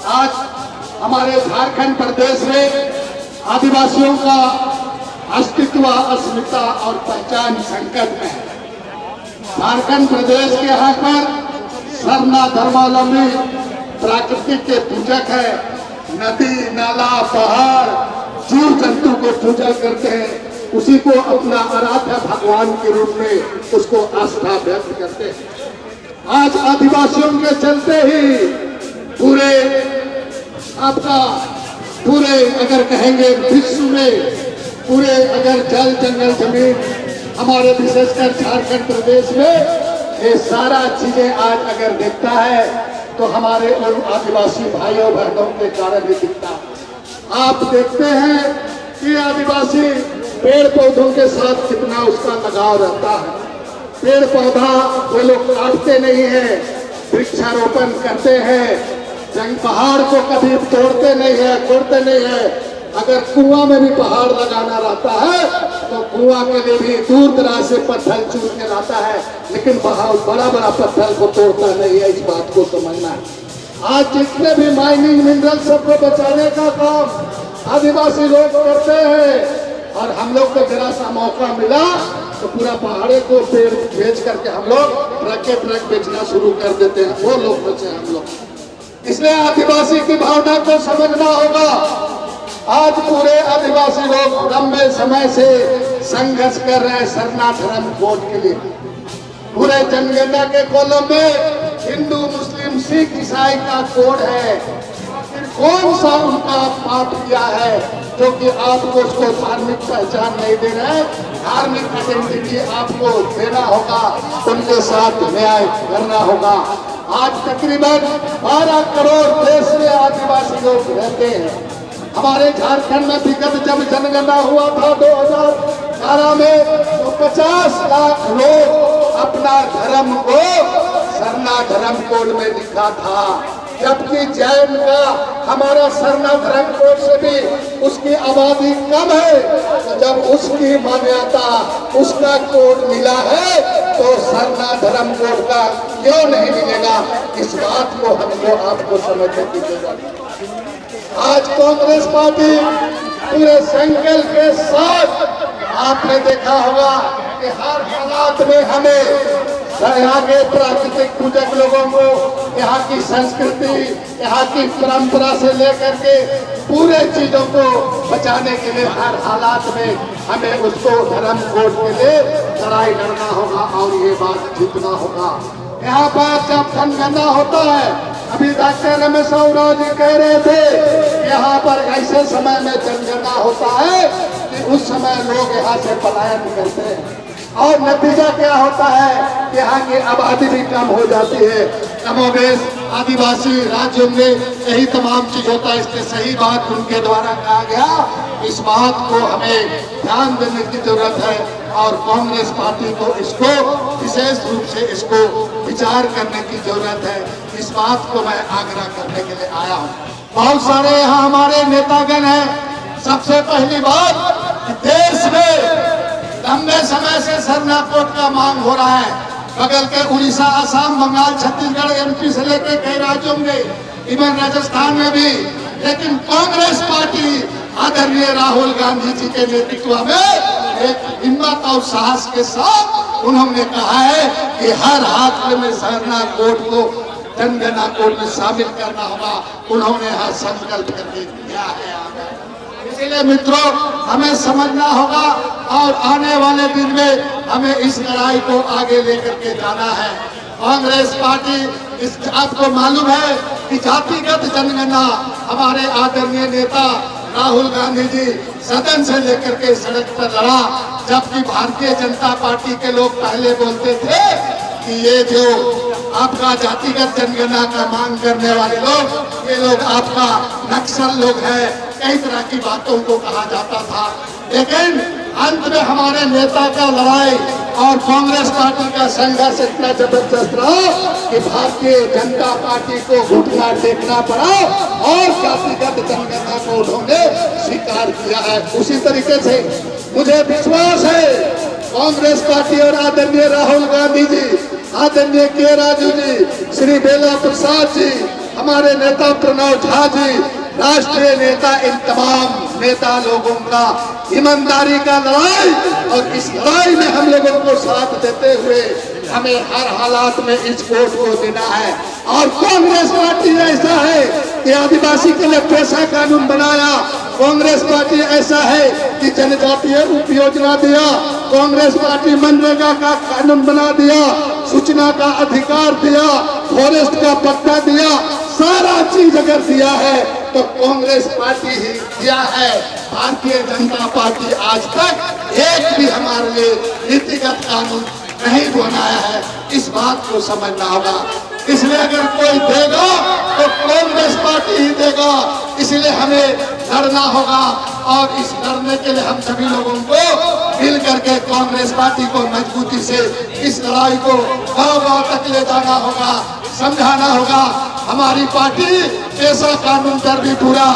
आज हमारे झारखंड प्रदेश में आदिवासियों का अस्तित्व, अस्मिता और पहचान संकट में है। झारखंड प्रदेश के यहाँ पर सरना धर्मावलंबी प्राकृतिक के पूजक है। नदी, नाला, पहाड़, जीव जंतु को पूजा करते हैं, उसी को अपना आराध्य भगवान के रूप में उसको आस्था व्यक्त करते हैं। आज आदिवासियों के चलते ही पूरे अगर कहेंगे विश्व में पूरे अगर जल, जंगल, जमीन हमारे विशेषकर झारखंड प्रदेश में ये सारा चीजें आज अगर देखता है तो हमारे उन आदिवासी भाइयों बहनों के कारण ही दिखता है। आप देखते हैं कि आदिवासी पेड़ पौधों के साथ कितना उसका लगाव रहता है। पेड़ पौधा वो लोग काटते नहीं है, वृक्षारोपण करते हैं। जंग पहाड़ को कभी तोड़ते नहीं है, तोड़ते नहीं है। अगर कुआं में भी पहाड़ लगाना रहता है तो कुआं के लिए भी दूर दराज से पत्थर चूर के लाता है, लेकिन बड़ा बड़ा पत्थर को तोड़ता नहीं है। इस बात को समझना है। आज जितने भी माइनिंग मिनरल सबको बचाने का काम आदिवासी लोग करते हैं, और हम लोग को जरा सा मौका मिला तो पूरा पहाड़े को पेड़ बेच करके हम लोग ट्रक के ट्रक बेचना शुरू कर देते हैं। वो लोग बचे हम लोग। इसलिए आदिवासी की भावना को समझना होगा। आज पूरे आदिवासी लोग लंबे समय से संघर्ष कर रहे हैं सरना धर्म कोड के लिए। पूरे जनगणना के कॉलम में हिंदू, मुस्लिम, सिख, ईसाई का कोड है। कौन सा उनका पाप किया है जो कि आपको उसको धार्मिक पहचान नहीं दे रहे हैं? धार्मिक आइडेंटिटी आपको देना होगा, उनके साथ न्याय करना होगा। आज तकरीबन 12 करोड़ देश में आदिवासी लोग रहते हैं। हमारे झारखंड में विगत जब जनगणना हुआ था 2018 में, तो 50 लाख लोग अपना धर्म को सरना धर्म कोड में लिखा था। जबकि जैन का हमारा सरना धर्म कोड से भी उसकी आबादी कम है। तो जब उसकी मान्यता, उसका कोड मिला है तो सरना धर्म कोड का क्यों नहीं मिलेगा? इस बात को हमको आपको समझने की जरूरत है। आज कांग्रेस पार्टी पूरे संकल्प के साथ, आपने देखा होगा कि हर हालात में हमें यहाँ के प्राकृतिक पूजक लोगों को, यहाँ की संस्कृति, यहाँ की परंपरा से लेकर के पूरे चीजों को बचाने के लिए हर हालात में हमें उसको धर्म कोड के लिए लड़ाई लड़ना होगा और ये बात जीतना होगा। यहाँ पर जब जनगणना होता है, अभी डॉक्टर रमेश ओरांव जी कह रहे थे यहाँ पर ऐसे समय में जनगणना होता है कि उस समय लोग यहाँ से पलायन करते हैं, और नतीजा क्या होता है? यहाँ की आबादी भी कम हो जाती है। कमोबेश आदिवासी राज्यों में यही तमाम चीज होता है। इसलिए सही बात उनके द्वारा कहा गया, इस बात को हमें ध्यान देने की जरूरत है और कांग्रेस पार्टी को इसको विशेष रूप से इसको विचार करने की जरूरत है। इस बात को मैं आग्रह करने के लिए आया हूँ। बहुत सारे यहाँ हमारे नेतागण हैं। सबसे पहली बात, देश में लंबे समय से सरना कोड का मांग हो रहा है। बगल के उड़ीसा, असम, बंगाल, छत्तीसगढ़, एमपी से लेकर कई राज्यों में, इवन राजस्थान में भी। लेकिन कांग्रेस पार्टी आदरणीय राहुल गांधी जी के नेतृत्व में एक हिम्मत और साहस के साथ उन्होंने कहा है कि हर हाथ में सरना कोड को जनगणना कोड में शामिल करना होगा। उन्होंने हर संकल्प करके दिया है। इसलिए मित्रों, हमें समझना होगा और आने वाले दिन में हमें इस लड़ाई को आगे लेकर के जाना है। कांग्रेस पार्टी, इस आपको मालूम है कि जातिगत जनगणना हमारे आदरणीय नेता राहुल गांधी जी सदन से लेकर के सड़क पर लड़ा, जबकि भारतीय जनता पार्टी के लोग पहले बोलते थे कि ये जो आपका जातिगत जनगणना का मांग करने वाले लोग, ये लोग आपका नक्सल लोग हैं, कई तरह की बातों को कहा जाता था। लेकिन अंत में हमारे नेता का लड़ाई और कांग्रेस पार्टी का संघर्ष इतना जबरदस्त रहा कि भारतीय जनता पार्टी को घुटना टेकना पड़ा और जातिगत जनगणना को उन्होंने स्वीकार किया है। उसी तरीके से मुझे विश्वास है कांग्रेस पार्टी और आदरणीय राहुल गांधी जी, आदरणीय के राजू जी, श्री बेला प्रसाद जी, हमारे नेता प्रणव झा जी, राष्ट्रीय नेता, इन तमाम नेता लोगों का ईमानदारी का लड़ाई, और इस लड़ाई में हम लोगों को साथ देते हुए हमें हर हालात में इस वोट को देना है। और कांग्रेस पार्टी ऐसा है कि आदिवासी के लिए पैसा कानून बनाया, कांग्रेस पार्टी ऐसा है कि जनजातीय उप योजना दिया, कांग्रेस पार्टी मनरेगा का कानून बना दिया, सूचना का अधिकार दिया, फॉरेस्ट का पट्टा दिया, सारा चीज अगर दिया है तो कांग्रेस पार्टी ही दिया है। भारतीय जनता पार्टी आज तक एक भी हमारे लिए नीतिगत कानून नहीं बनाया है, इस बात को समझना होगा। इसलिए अगर कोई देगा तो कांग्रेस पार्टी ही देगा, इसलिए हमें लड़ना होगा। और इस लड़ने के लिए हम सभी लोगों को मिल करके कांग्रेस पार्टी को मजबूती से इस लड़ाई को गांव-गांव तक ले जाना होगा, समझाना होगा। हमारी पार्टी पेशा कानून पर भी पूरा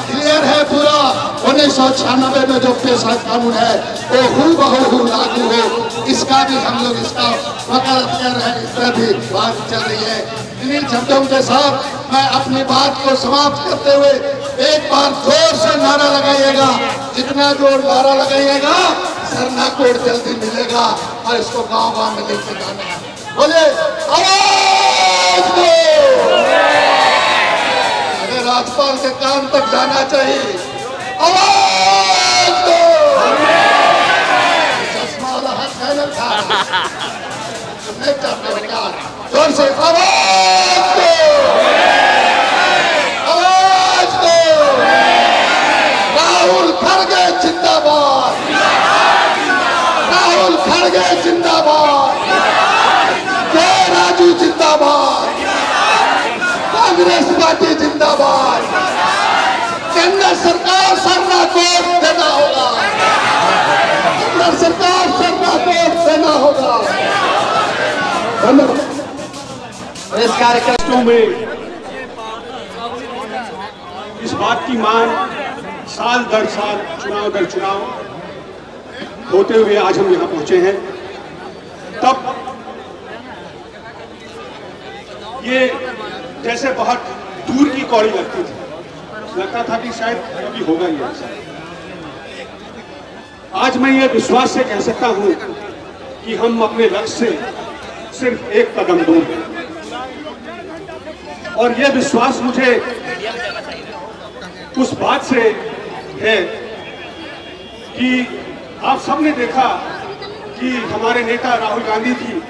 क्लियर है, पूरा 1996 में जो पेशा कानून है वो हूबहू लागू हो, इसका भी हम लोग इसका वकालत कर रहे हैं, इस पर भी बात चल रही है। इन्हीं शब्दों के साथ मैं अपनी बात को समाप्त करते हुए एक बार जोर से नारा लगाइएगा, जितना जोर नारा लगाइएगा सरना कोड जल्दी मिलेगा, और इसको गाँव-गाँव में लेके जाना है। बोले आवाज दो, राज्यपाल के कान तक जाना चाहिए, आवाज दो। चश्मा वाला हाथ है ना, जोर से आवाज दो, आवाज दो। राहुल खड़गे जिंदाबाद, राहुल खड़गे जिंदाबाद, जय राजू जिंदाबाद, कांग्रेस पार्टी जिंदाबाद। केंद्र सरकार सरना कोड देना होगा, केंद्र सरकार सरना कोड देना होगा। इस कार्यक्रम में इस बात की मांग साल दर साल, चुनाव दर चुनाव होते हुए आज हम यहाँ पहुंचे हैं। तब ये जैसे बहुत दूर की कौड़ी लगती थी, लगता था कि शायद कभी होगा ही ऐसा। आज मैं ये विश्वास से कह सकता हूं कि हम अपने लक्ष्य से सिर्फ एक कदम दूर हैं, और यह विश्वास मुझे उस बात से है कि आप सबने देखा कि हमारे नेता राहुल गांधी जी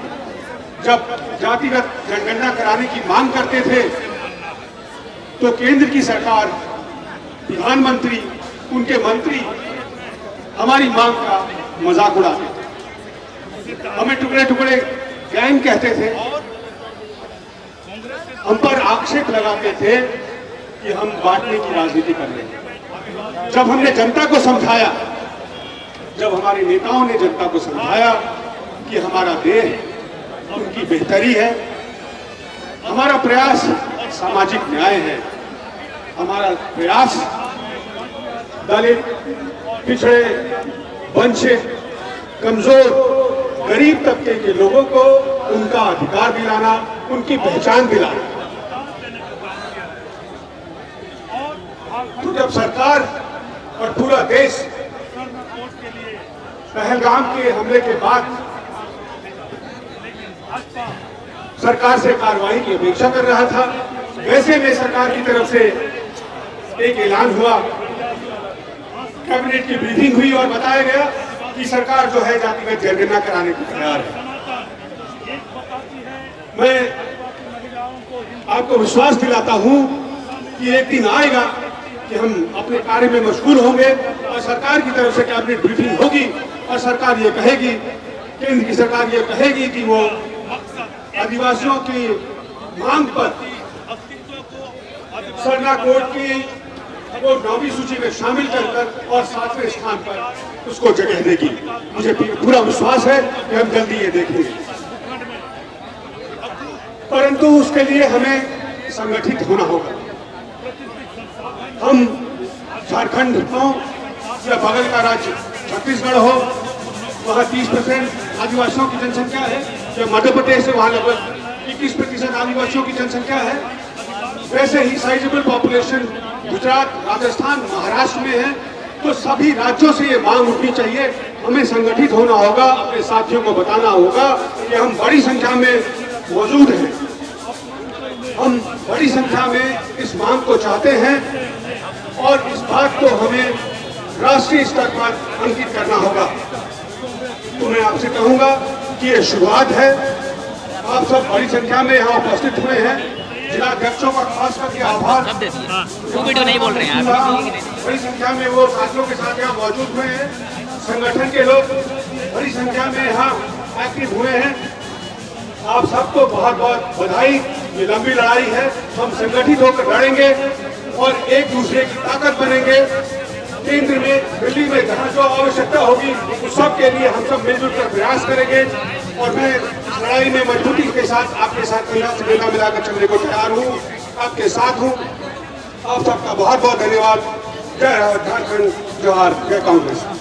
जब जातिगत जनगणना कराने की मांग करते थे तो केंद्र की सरकार, प्रधानमंत्री, उनके मंत्री हमारी मांग का मजाक उड़ाते थे, हमें टुकड़े टुकड़े गैंग कहते थे, हम पर आक्षेप लगाते थे कि हम बांटने की राजनीति कर रहे हैं। जब हमने जनता को समझाया, जब हमारे नेताओं ने जनता को समझाया कि हमारा देश उनकी बेहतरी है, हमारा प्रयास सामाजिक न्याय है, हमारा प्रयास दलित, पिछड़े, वंचित, कमजोर, गरीब तबके के लोगों को उनका अधिकार दिलाना, उनकी पहचान दिलाना। तो जब सरकार और पूरा देश पहलगाम के हमले के बाद सरकार से कार्रवाई की अपेक्षा कर रहा था, वैसे में सरकार की तरफ से एक ऐलान हुआ, कैबिनेट की ब्रीफिंग हुई और बताया गया कि सरकार जो है जातिगत जनगणना कराने को तैयार है। मैं आपको विश्वास दिलाता हूं कि एक दिन आएगा कि हम अपने कार्य में मशगूल होंगे और सरकार की तरफ से कैबिनेट ब्रीफिंग होगी और सरकार ये कहेगी, केंद्र की सरकार ये कहेगी कि वो आदिवासियों की मांग पर सरना कोड की वो 9वीं सूची में शामिल कर और 7वें स्थान पर उसको जगह देगी। मुझे पूरा विश्वास है कि हम जल्दी ये देखेंगे, परंतु उसके लिए हमें संगठित होना होगा। हम झारखंड हो या बगल का राज्य छत्तीसगढ़ हो, वहाँ 30% आदिवासियों की जनसंख्या है, या मध्य प्रदेश है वहाँ लगभग 21% आदिवासियों की जनसंख्या है, वैसे ही साइजेबल पॉपुलेशन गुजरात, राजस्थान, महाराष्ट्र में है। तो सभी राज्यों से ये मांग उठनी चाहिए, हमें संगठित होना होगा, अपने साथियों को बताना होगा कि हम बड़ी संख्या में मौजूद हैं, हम बड़ी संख्या में इस मांग को चाहते हैं और इस बात को हमें राष्ट्रीय स्तर पर अंकित करना होगा। तो मैं आपसे कहूंगा कि ये शुरुआत है। आप सब बड़ी संख्या में यहाँ उपस्थित हुए हैं। जिलाध्यक्षों का खास करके आभार। वो वीडियो नहीं बोल रहे हैं आप। बड़ी संख्या में वो साथियों के साथ यहाँ मौजूद हुए हैं, संगठन के लोग बड़ी संख्या में यहाँ एक्टिव हुए हैं। आप सबको बहुत बहुत बधाई। ये लंबी लड़ाई है, हम संगठित होकर लड़ेंगे और एक दूसरे की ताकत बनेंगे। केंद्र में, दिल्ली में जहाँ जो आवश्यकता होगी उस सब के लिए हम सब मिलजुल कर प्रयास करेंगे और मैं इस लड़ाई में मजबूती के साथ आपके साथ कंधा मिलाकर चलने को तैयार हूँ, आपके साथ हूँ। आप सबका बहुत बहुत धन्यवाद। जय झारखंड, जवाहर, जय कांग्रेस।